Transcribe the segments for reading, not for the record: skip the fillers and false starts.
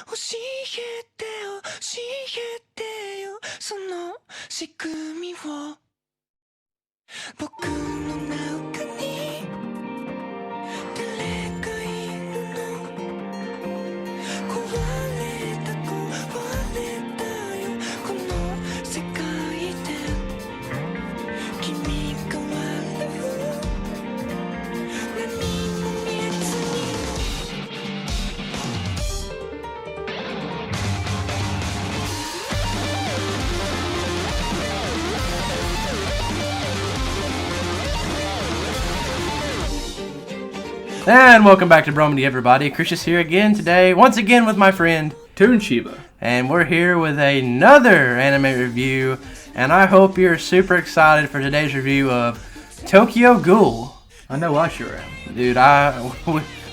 教えてよ教えてよその仕組みを僕の中に誰かいるの壊れたよこの世界で君が笑う何も見えずにAnd welcome back to Bromandy, everybody. Chris is here again today, once again with my friend Toon Shiba. And we're here with another anime review. And I hope you're super excited for today's review of Tokyo Ghoul. I know I sure am. Dude,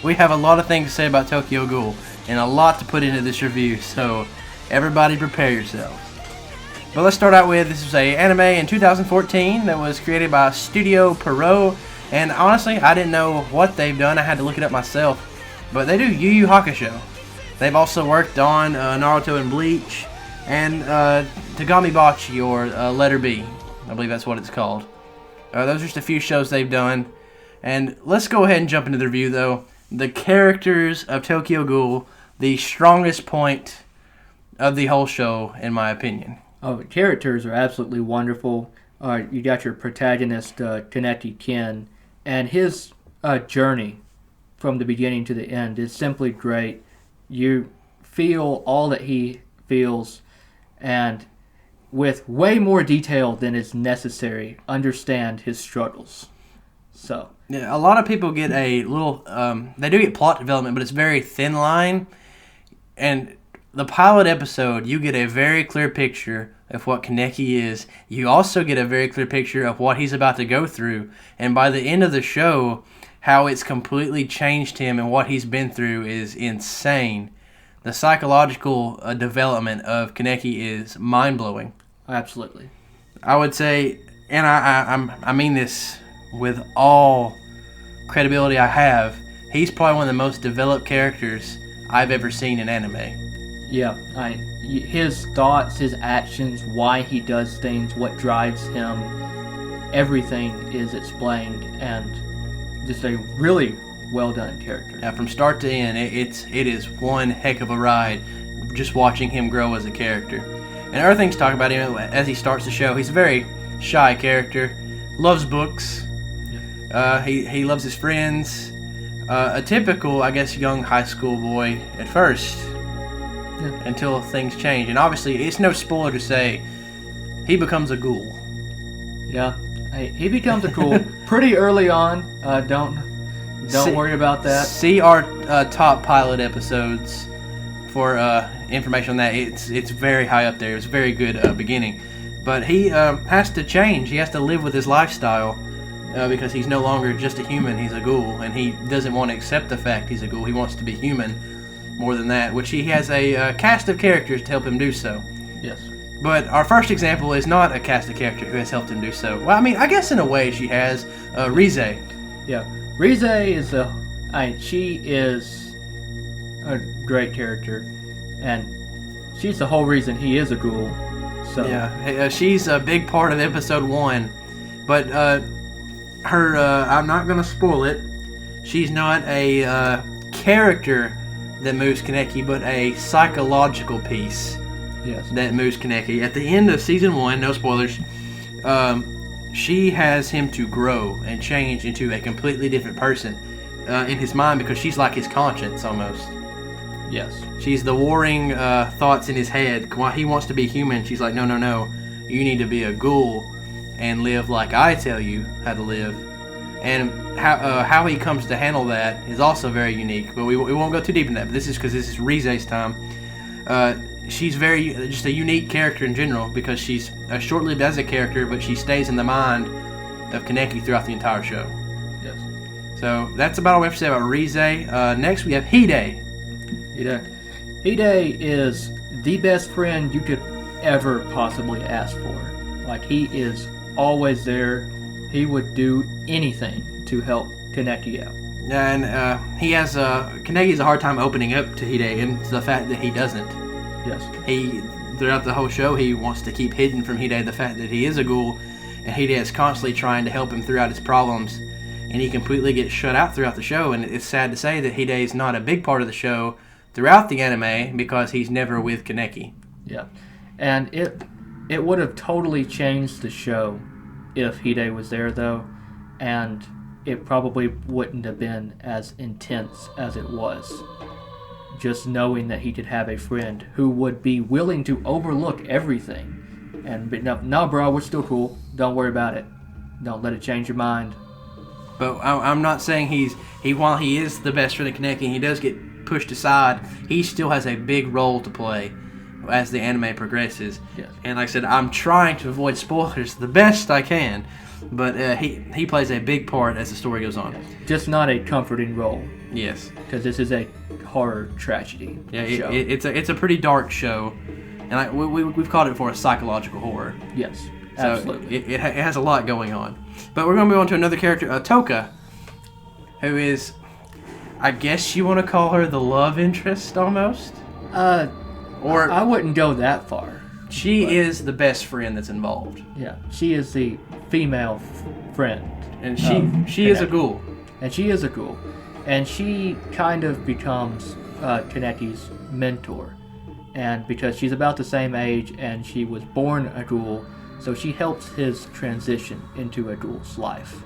we have a lot of things to say about Tokyo Ghoul and a lot to put into this review, so everybody prepare yourselves. But let's start out with, this is an anime in 2014 that was created by Studio Pierrot. And honestly, I didn't know what they've done. I had to look it up myself. But they do Yu Yu Hakusho. They've also worked on Naruto and Bleach. And Tagami Bachi, or Letter B. I believe that's what it's called. Those are just a few shows they've done. And let's go ahead and jump into the review, though. The characters of Tokyo Ghoul, the strongest point of the whole show, in my opinion. Oh, the characters are absolutely wonderful. You got your protagonist, Kaneki Ken. And his journey from the beginning to the end is simply great. You feel all that he feels, and with way more detail than is necessary, understand his struggles. So yeah, a lot of people get a little. They do get plot development, but it's very thin line. And the pilot episode, you get a very clear picture of what Kaneki is. You also get a very clear picture of what he's about to go through. And by the end of the show, how it's completely changed him and what he's been through is insane. The psychological development of Kaneki is mind-blowing. absolutely. I would say, and I mean this with all credibility I have, he's probably one of the most developed characters I've ever seen in anime. Yeah, his thoughts, his actions, why he does things, what drives him, everything is explained, and just a really well done character. Yeah, from start to end, it is one heck of a ride just watching him grow as a character. And other things to talk about him as he starts the show. He's a very shy character, loves books, he loves his friends, a typical, I guess, young high school boy at first. Yeah. Until things change. And obviously, it's no spoiler to say he becomes a ghoul. Yeah, he becomes a ghoul pretty early on. Don't worry about that. See our top pilot episodes for information on that. It's very high up there. It's a very good beginning. But he has to change. He has to live with his lifestyle because he's no longer just a human. He's a ghoul. And he doesn't want to accept the fact he's a ghoul. He wants to be human. More than that, which he has a cast of characters to help him do so. Yes. But our first example is not a cast of characters who has helped him do so. Well, I mean, I guess in a way she has. Rize. Yeah, Rize is she is a great character, and she's the whole reason he is a ghoul. So yeah, she's a big part of episode 1, but her I'm not gonna spoil it. She's not a character that moves Kaneki, but a psychological piece. Yes. That moves Kaneki. At the end of season 1, no spoilers, she has him to grow and change into a completely different person in his mind, because she's like his conscience almost. Yes. She's the warring thoughts in his head. While he wants to be human, she's like, no, you need to be a ghoul and live like I tell you how to live. And how he comes to handle that is also very unique, but we won't go too deep in that. But this is because this is Rize's time. She's just a unique character in general, because she's short-lived as a character, but she stays in the mind of Kaneki throughout the entire show. Yes. So that's about all we have to say about Rize. Next we have Hide. Hide is the best friend you could ever possibly ask for. Like, he is always there. He would do anything to help Kaneki out. And he has Kaneki has a hard time opening up to Hide, and it's the fact that he doesn't. Yes. He throughout the whole show he wants to keep hidden from Hide the fact that he is a ghoul, and Hide is constantly trying to help him throughout his problems, and he completely gets shut out throughout the show. And it's sad to say that Hide is not a big part of the show throughout the anime because he's never with Kaneki. Yeah, and it would have totally changed the show if Hide was there though, and it probably wouldn't have been as intense as it was. Just knowing that he could have a friend who would be willing to overlook everything and be, no, bro, we're still cool. Don't worry about it. Don't let it change your mind. But I'm not saying while he is the best friend of Kaneki, he does get pushed aside. He still has a big role to play as the anime progresses. Yes. And like I said, I'm trying to avoid spoilers the best I can. But he plays a big part as the story goes on. Just not a comforting role. Yes. Because this is a horror tragedy show. It's a pretty dark show. And we've called it before a psychological horror. Yes, So absolutely. it has a lot going on. But we're going to move on to another character, Toka, who is, I guess you want to call her the love interest almost? Or I wouldn't go that far. she is the best friend that's involved. Yeah, she is the female friend. And she is a ghoul. And she is a ghoul. And she kind of becomes Kaneki's mentor. And because she's about the same age and she was born a ghoul, so she helps his transition into a ghoul's life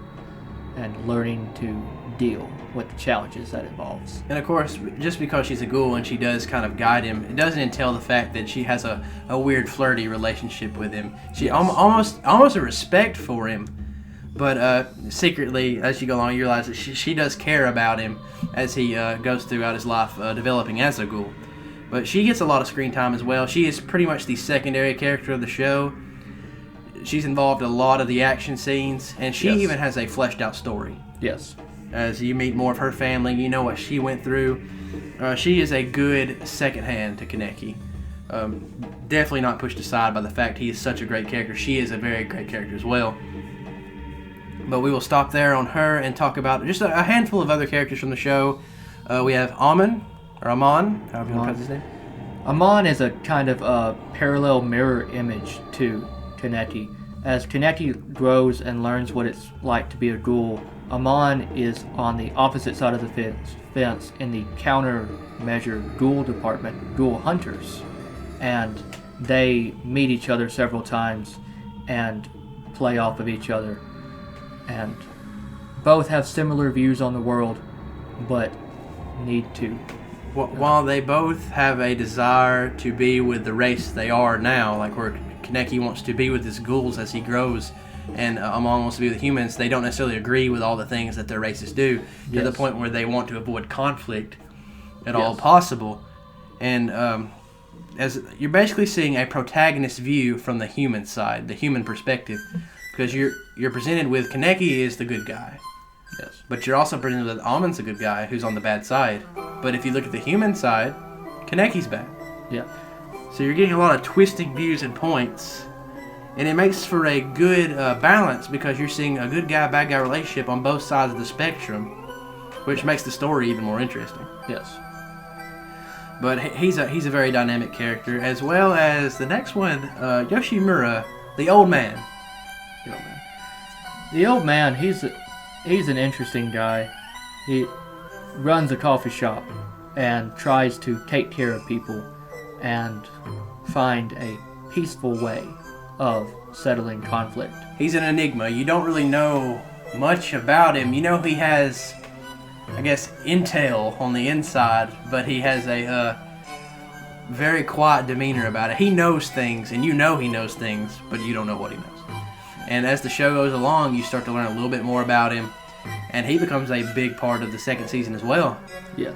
and learning to deal with the challenges that involves. And of course, just because she's a ghoul and she does kind of guide him, it doesn't entail the fact that she has a weird flirty relationship with him. She almost a respect for him, but secretly, as you go along, you realize that she does care about him as he goes throughout his life developing as a ghoul. But she gets a lot of screen time as well. She is pretty much the secondary character of the show. She's involved in a lot of the action scenes, and she even has a fleshed out story. Yes. As you meet more of her family, you know what she went through. She is a good second hand to Kaneki. Definitely not pushed aside by the fact he is such a great character. She is a very great character as well. But we will stop there on her and talk about just a handful of other characters from the show. We have Amon, however you want to pronounce his name. Amon is a kind of parallel mirror image to Kaneki. As Kaneki grows and learns what it's like to be a ghoul, Amon is on the opposite side of the fence in the countermeasure ghoul department, Ghoul Hunters. And they meet each other several times and play off of each other. And both have similar views on the world, but need to. While they both have a desire to be with the race they are now, like where Kaneki wants to be with his ghouls as he grows, and Amon wants to be with humans, they don't necessarily agree with all the things that their races do, to the point where they want to avoid conflict at all possible. And as you're basically seeing a protagonist view from the human side, the human perspective, because you're presented with Kaneki is the good guy. Yes. But you're also presented with Amon's a good guy who's on the bad side. But if you look at the human side, Kaneki's bad. Yeah. So you're getting a lot of twisting views and points. And it makes for a good balance because you're seeing a good guy, bad guy relationship on both sides of the spectrum, which makes the story even more interesting. Yes. But he's a very dynamic character, as well as the next one, Yoshimura, the old man. The old man, he's an interesting guy. He runs a coffee shop and tries to take care of people and find a peaceful way of settling conflict. He's an enigma. You don't really know much about him. You know he has, I guess, intel on the inside, but he has a very quiet demeanor about it. He knows things, and you know he knows things, but you don't know what he knows. And as the show goes along, you start to learn a little bit more about him, and he becomes a big part of the second season as well. Yes.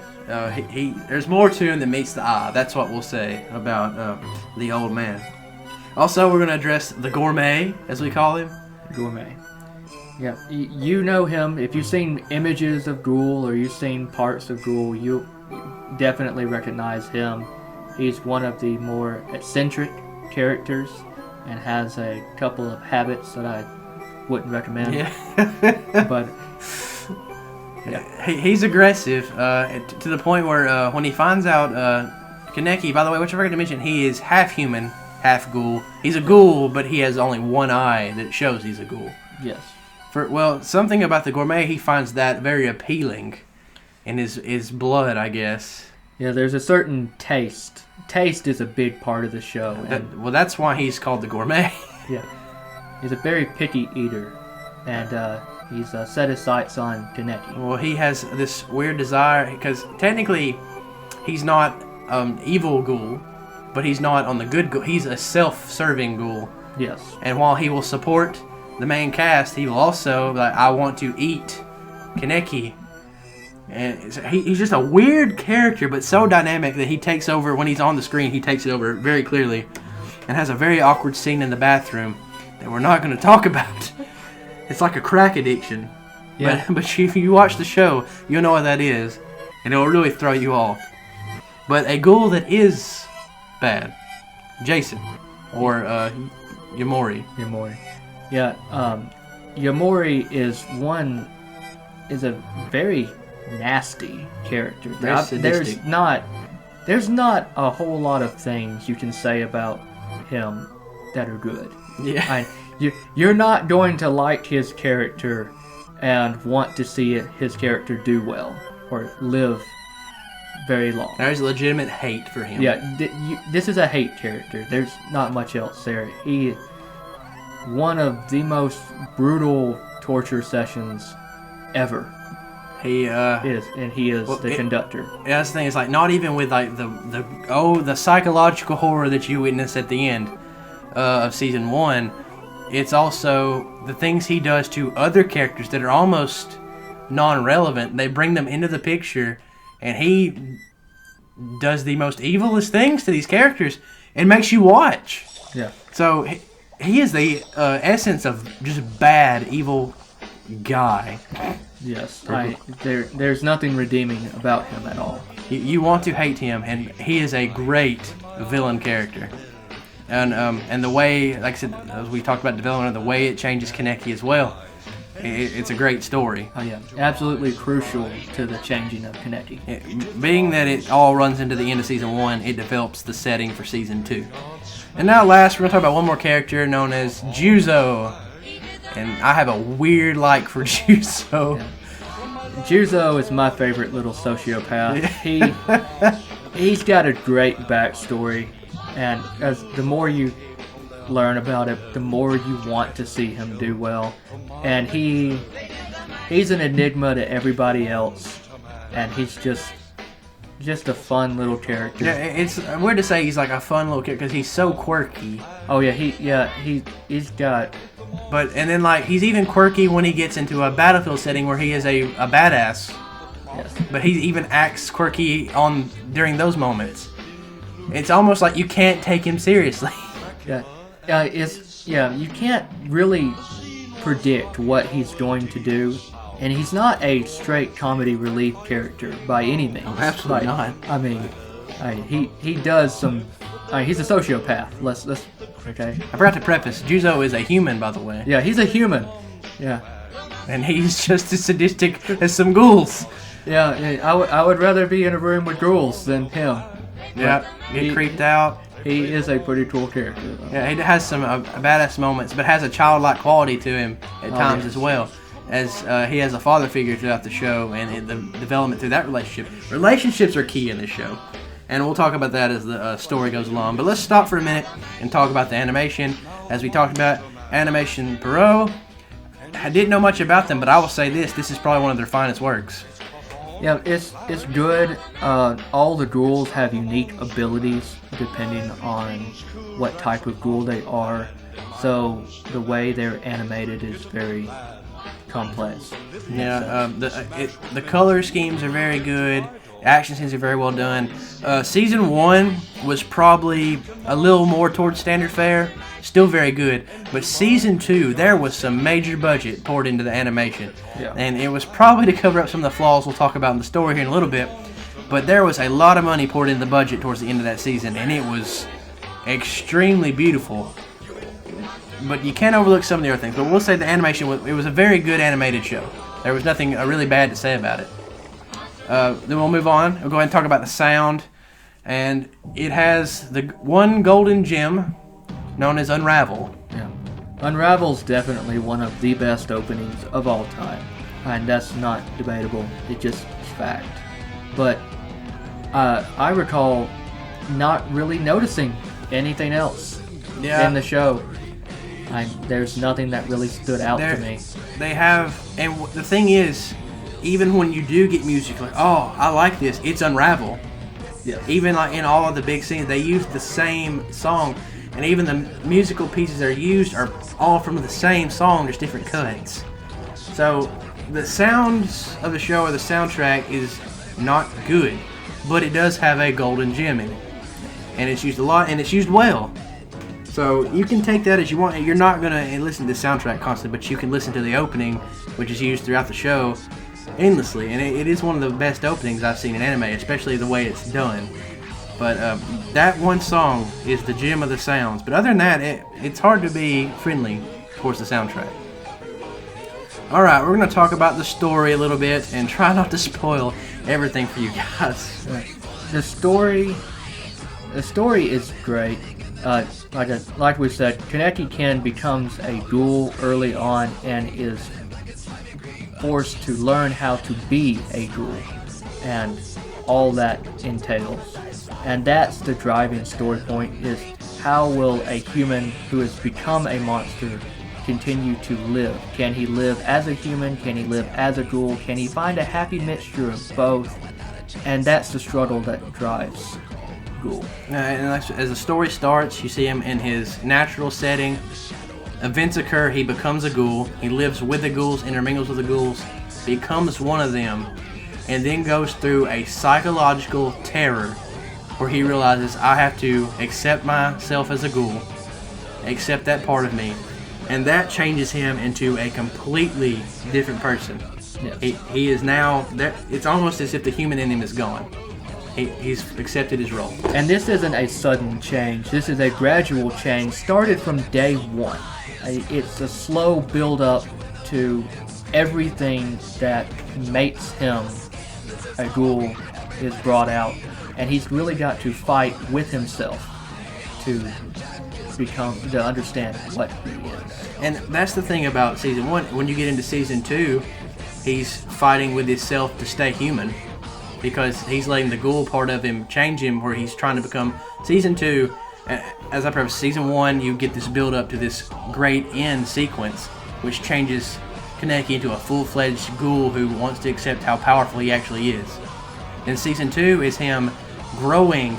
There's more to him than meets the eye. That's what we'll say about the old man. Also, we're going to address the gourmet, as we call him. Gourmet. Yeah, you know him. If you've seen images of Ghoul or you've seen parts of Ghoul, you definitely recognize him. He's one of the more eccentric characters and has a couple of habits that I wouldn't recommend. Yeah. But He's aggressive to the point where when he finds out Kaneki, by the way, which I forgot to mention, he is half human, half ghoul. He's a ghoul, but he has only one eye that shows he's a ghoul. Yes. Something about the gourmet, he finds that very appealing in his blood, I guess. Yeah, there's a certain taste. Taste is a big part of the show. That's why he's called the gourmet. Yeah. He's a very picky eater, and he's set his sights on Kaneki. Well, he has this weird desire, because technically he's not evil ghoul, but he's not on the good ghoul. He's a self-serving ghoul. Yes. And while he will support the main cast, he will also, like, I want to eat Kaneki. And he's just a weird character, but so dynamic that he takes over, when he's on the screen, he takes it over very clearly. And has a very awkward scene in the bathroom that we're not going to talk about. It's like a crack addiction. Yeah. But if you watch the show, you'll know what that is. And it'll really throw you off. But a ghoul that is bad. Jason. Or Yamori. Yamori. Yeah, Yamori is a very nasty character. Very sadistic. There's not a whole lot of things you can say about him that are good. Yeah. You're not going to like his character and want to see his character do well or live very long. There's legitimate hate for him. Yeah, this is a hate character. There's not much else there. He one of the most brutal torture sessions ever. He is the conductor. Yeah, that's the thing. It's like not even with like the psychological horror that you witness at the end of season 1. It's also the things he does to other characters that are almost non-relevant. They bring them into the picture, and he does the most evilest things to these characters and makes you watch. Yeah. So he is the essence of just bad, evil guy. Yes. There's nothing redeeming about him at all. You want to hate him, and he is a great villain character. And the way, like I said, as we talked about development, the way it changes Kaneki as well. It's a great story. Oh yeah, absolutely crucial to the changing of Kaneki. Being that it all runs into the end of season 1, it develops the setting for season 2. And now last, we're going to talk about one more character known as Juzo. And I have a weird like for Juzo. Yeah. Juzo is my favorite little sociopath. He's got a great backstory, and as the more you learn about it, the more you want to see him do well. And he's an enigma to everybody else, and he's just a fun little character. Yeah, it's weird to say he's like a fun little kid because he's so quirky. Oh yeah, he's got. And then like he's even quirky when he gets into a battlefield setting where he is a badass. Yes. But he even acts quirky during those moments. It's almost like you can't take him seriously. Yeah. You can't really predict what he's going to do. And he's not a straight comedy relief character by any means. Oh, absolutely not. I mean, he does some. He's a sociopath. Let's okay. I forgot to preface. Juzo is a human, by the way. Yeah, he's a human. Yeah. And he's just as sadistic as some ghouls. Yeah, I would rather be in a room with ghouls than him. Yeah, get creeped out. He is a pretty cool character, though. Yeah, he has some badass moments, but has a childlike quality to him at times as well. As he has a father figure throughout the show and the development through that relationship. Relationships are key in this show. And we'll talk about that as the story goes along. But let's stop for a minute and talk about the animation. As we talked about, Animation Perot. I didn't know much about them, but I will say this is probably one of their finest works. Yeah, it's good. All the ghouls have unique abilities depending on what type of ghoul they are. So the way they're animated is very complex. Yeah, the color schemes are very good. The action scenes are very well done. Season 1 was probably a little more towards standard fare. Still very good. But Season 2, there was some major budget poured into the animation. Yeah. And it was probably to cover up some of the flaws we'll talk about in the story here in a little bit. But there was a lot of money poured into the budget towards the end of that season. And it was extremely beautiful. But you can't overlook some of the other things. But we'll say the animation, it was a very good animated show. There was nothing really bad to say about it. Then we'll move on. We'll go ahead and talk about the sound. And it has the one golden gem known as Unravel. Yeah. Unravel's definitely one of the best openings of all time. And that's not debatable. It's just fact. But I recall not really noticing anything else in the show. There's nothing that really stood out to me. They have, and the thing is, even when you do get music like, oh, I like this, it's Unravel. Yeah. Even like in all of the big scenes, they use the same song, and even the musical pieces that are used are all from the same song, just different cuts. So the sounds of the show or the soundtrack is not good, but it does have a golden gem in it, and it's used a lot, and it's used well. So you can take that as you want. You're not going to listen to the soundtrack constantly, but you can listen to the opening, which is used throughout the show, endlessly. And it is one of the best openings I've seen in anime, especially the way it's done. But that one song is the gem of the sounds. But other than that, it's hard to be friendly towards the soundtrack. Alright, we're going to talk about the story a little bit and try not to spoil everything for you guys. The story is great. Like we said, Kaneki Ken becomes a ghoul early on and is forced to learn how to be a ghoul and all that entails. And that's the driving story point, is how will a human who has become a monster continue to live? Can he live as a human? Can he live as a ghoul? Can he find a happy mixture of both? And that's the struggle that drives Ghoul. And as the story starts, you see him in his natural setting. Events occur, he becomes a ghoul, he lives with the ghouls, intermingles with the ghouls, becomes one of them, and then goes through a psychological terror where he realizes, I have to accept myself as a ghoul, accept that part of me, and that changes him into a completely different person. Yes. He is now, it's almost as if the human in him is gone. He's accepted his role. And this isn't a sudden change. This is a gradual change, started from day one. It's a slow build-up to everything that makes him a ghoul is brought out. And he's really got to fight with himself to understand what he is. And that's the thing about season 1. When you get into season 2, he's fighting with himself to stay human, because he's letting the ghoul part of him change him, where he's trying to become. Season 2, as I preface, season 1, you get this build up to this great end sequence, which changes Kaneki into a full-fledged ghoul who wants to accept how powerful he actually is. And season 2 is him growing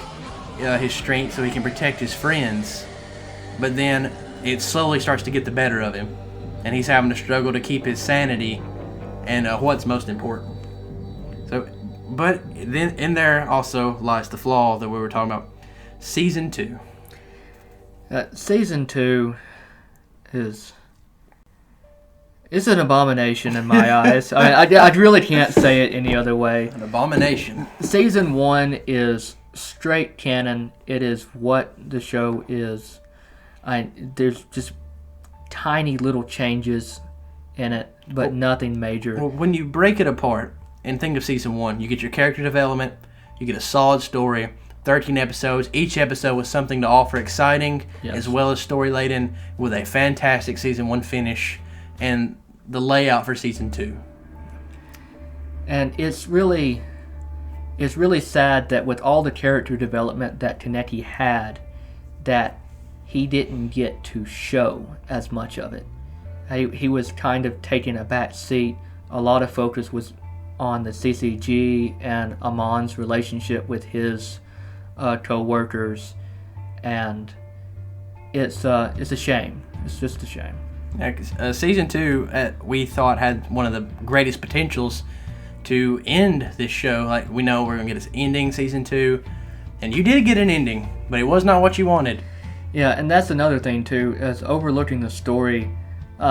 his strength so he can protect his friends, but then it slowly starts to get the better of him, and he's having to struggle to keep his sanity and what's most important. So. But then in there also lies the flaw that we were talking about. Season 2. Season 2 is an abomination in my eyes. I really can't say it any other way. An abomination. Season 1 is straight canon. It is what the show is. There's just tiny little changes in it, but nothing major. Well, when you break it apart and think of season 1, you get your character development, you get a solid story, 13 episodes. Each episode was something to offer, exciting, yes, as well as story-laden, with a fantastic season 1 finish and the layout for season 2. And it's really sad that with all the character development that Kaneki had, that he didn't get to show as much of it. He was kind of taking a back seat. A lot of focus was on the CCG and Amon's relationship with his co-workers, and it's a shame. It's just a shame. Yeah, season 2, we thought, had one of the greatest potentials to end this show. Like, we know we're going to get this ending, season 2, and you did get an ending, but it was not what you wanted. Yeah, and that's another thing too, as overlooking the story.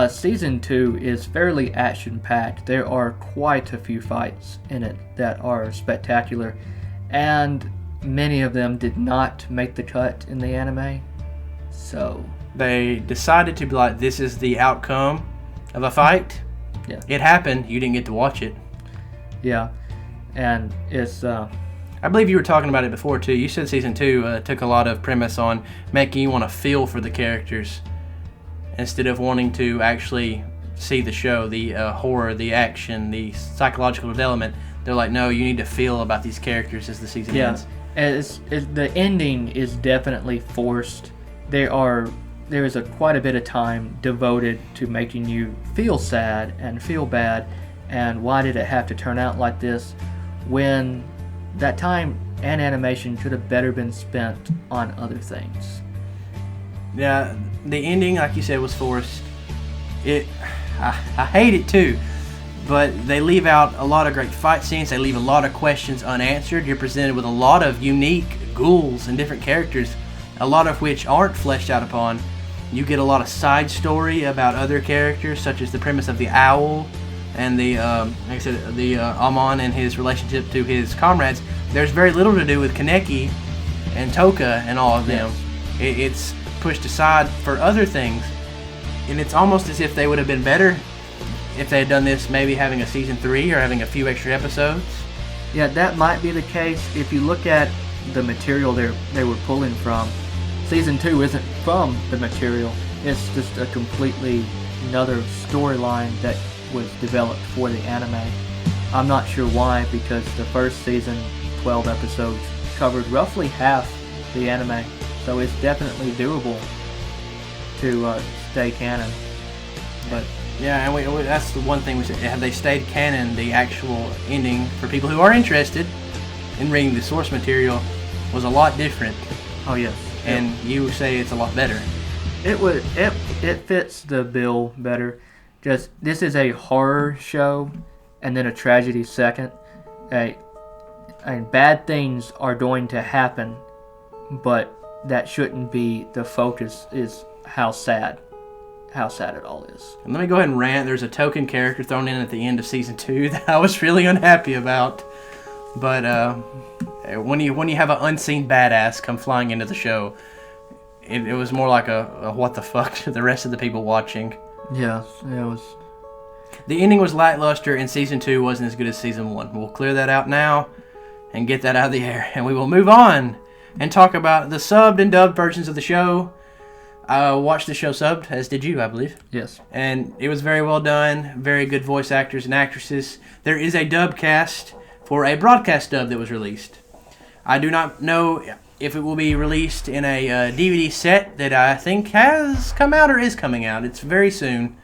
Season 2 is fairly action-packed. There are quite a few fights in it that are spectacular, and many of them did not make the cut in the anime. So they decided to be like, this is the outcome of a fight. Yeah. It happened. You didn't get to watch it. Yeah, and it's I believe you were talking about it before too. You said season 2 took a lot of premise on making you want to feel for the characters instead of wanting to actually see the show, the horror, the action, the psychological development. They're like, no, you need to feel about these characters as the season ends. The ending is definitely forced. There is quite a bit of time devoted to making you feel sad and feel bad, and why did it have to turn out like this when that time and animation could have better been spent on other things. Yeah, the ending, like you said, was forced. I hate it too, but they leave out a lot of great fight scenes. They leave a lot of questions unanswered. You're presented with a lot of unique ghouls and different characters, a lot of which aren't fleshed out upon. You get a lot of side story about other characters, such as the premise of the owl and the, like I said, the Amon and his relationship to his comrades. There's very little to do with Kaneki and Toka and all of them. It's pushed aside for other things, and it's almost as if they would have been better if they had done this, maybe having a season 3 or having a few extra episodes. Yeah, that might be the case. If you look at the material they were pulling from, season 2 isn't from the material. It's just a completely another storyline that was developed for the anime. I'm not sure why, because the first season, 12 episodes, covered roughly half the anime, so it's definitely doable to stay canon. But yeah, and that's the one thing we said. Had they stayed canon, the actual ending for people who are interested in reading the source material was a lot different. Oh yes, and you say it's a lot better. It fits the bill better. Just this is a horror show, and then a tragedy second. And bad things are going to happen, but that shouldn't be the focus. Is how sad it all is. And let me go ahead and rant. There's a token character thrown in at the end of season 2 that I was really unhappy about. But when you have an unseen badass come flying into the show, it was more like a what the fuck to the rest of the people watching. Yeah, it was. The ending was lackluster, and season 2 wasn't as good as season 1. We'll clear that out now and get that out of the air, and we will move on and talk about the subbed and dubbed versions of the show. I watched the show subbed, as did you, I believe. Yes. And it was very well done. Very good voice actors and actresses. There is a dub cast for a broadcast dub that was released. I do not know if it will be released in a DVD set that I think has come out or is coming out. It's very soon.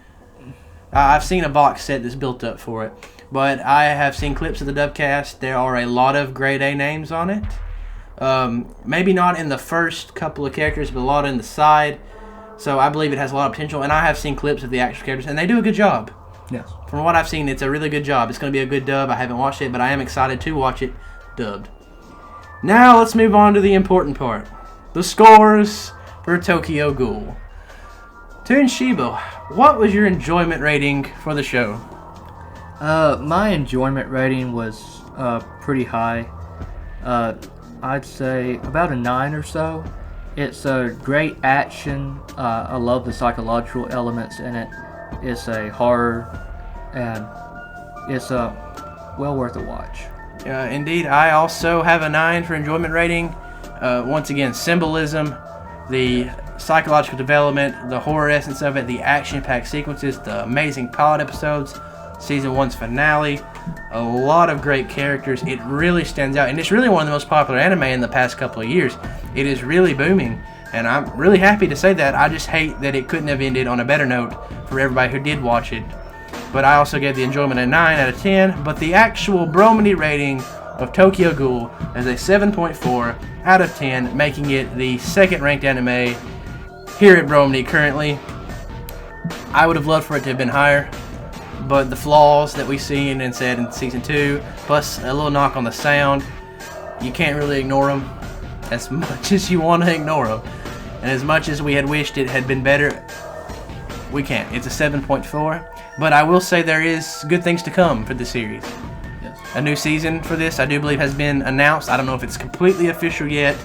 I've seen a box set that's built up for it. But I have seen clips of the dub cast. There are a lot of grade A names on it. Maybe not in the first couple of characters, but a lot in the side. So I believe it has a lot of potential. And I have seen clips of the actual characters, and they do a good job. Yes. From what I've seen, it's a really good job. It's going to be a good dub. I haven't watched it, but I am excited to watch it dubbed. Now let's move on to the important part. The scores for Tokyo Ghoul. Tunshiba, what was your enjoyment rating for the show? My enjoyment rating was pretty high. I'd say about a 9 or so. It's a great action. I love the psychological elements in it. It's a horror, and it's well worth a watch. Indeed, I also have a 9 for enjoyment rating. Once again, symbolism, the psychological development, the horror essence of it, the action-packed sequences, the amazing pilot episodes, Season 1's finale, a lot of great characters. It really stands out, and it's really one of the most popular anime in the past couple of years. It is really booming, and I'm really happy to say that. I just hate that it couldn't have ended on a better note for everybody who did watch it. But I also gave the enjoyment a 9 out of 10, but the actual Bromandy rating of Tokyo Ghoul is a 7.4 out of 10, making it the second-ranked anime here at Bromandy currently. I would have loved for it to have been higher, but the flaws that we seen and said in Season 2, plus a little knock on the sound, you can't really ignore them as much as you want to ignore them. And as much as we had wished it had been better, we can't. It's a 7.4, but I will say there is good things to come for the series. Yes. A new season for this, I do believe, has been announced. I don't know if it's completely official yet,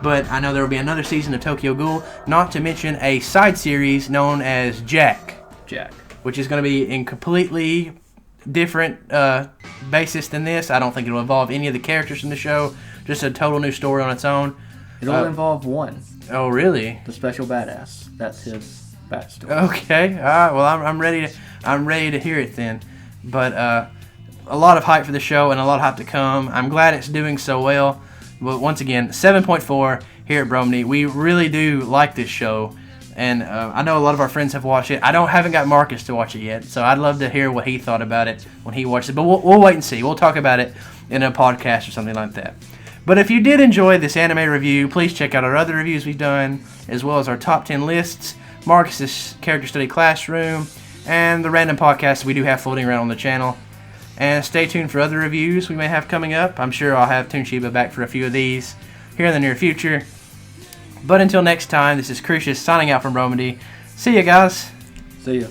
but I know there will be another season of Tokyo Ghoul, not to mention a side series known as Jack. which is going to be in completely different basis than this. I don't think it'll involve any of the characters from the show. Just a total new story on its own. It'll involve one. Oh, really? The special badass. That's his backstory. Okay. All right. Well, I'm ready to. I'm ready to hear it then. But a lot of hype for the show and a lot of hype to come. I'm glad it's doing so well. But once again, 7.4 here at Bromandy. We really do like this show. And I know a lot of our friends have watched it. I haven't got Marcus to watch it yet, so I'd love to hear what he thought about it when he watched it. But we'll wait and see. We'll talk about it in a podcast or something like that. But if you did enjoy this anime review, please check out our other reviews we've done, as well as our top 10 lists, Marcus's Character Study Classroom, and the random podcasts we do have floating around on the channel. And stay tuned for other reviews we may have coming up. I'm sure I'll have Toonshiba back for a few of these here in the near future. But until next time, this is Crucius signing out from Bromandy. See ya, guys. See ya.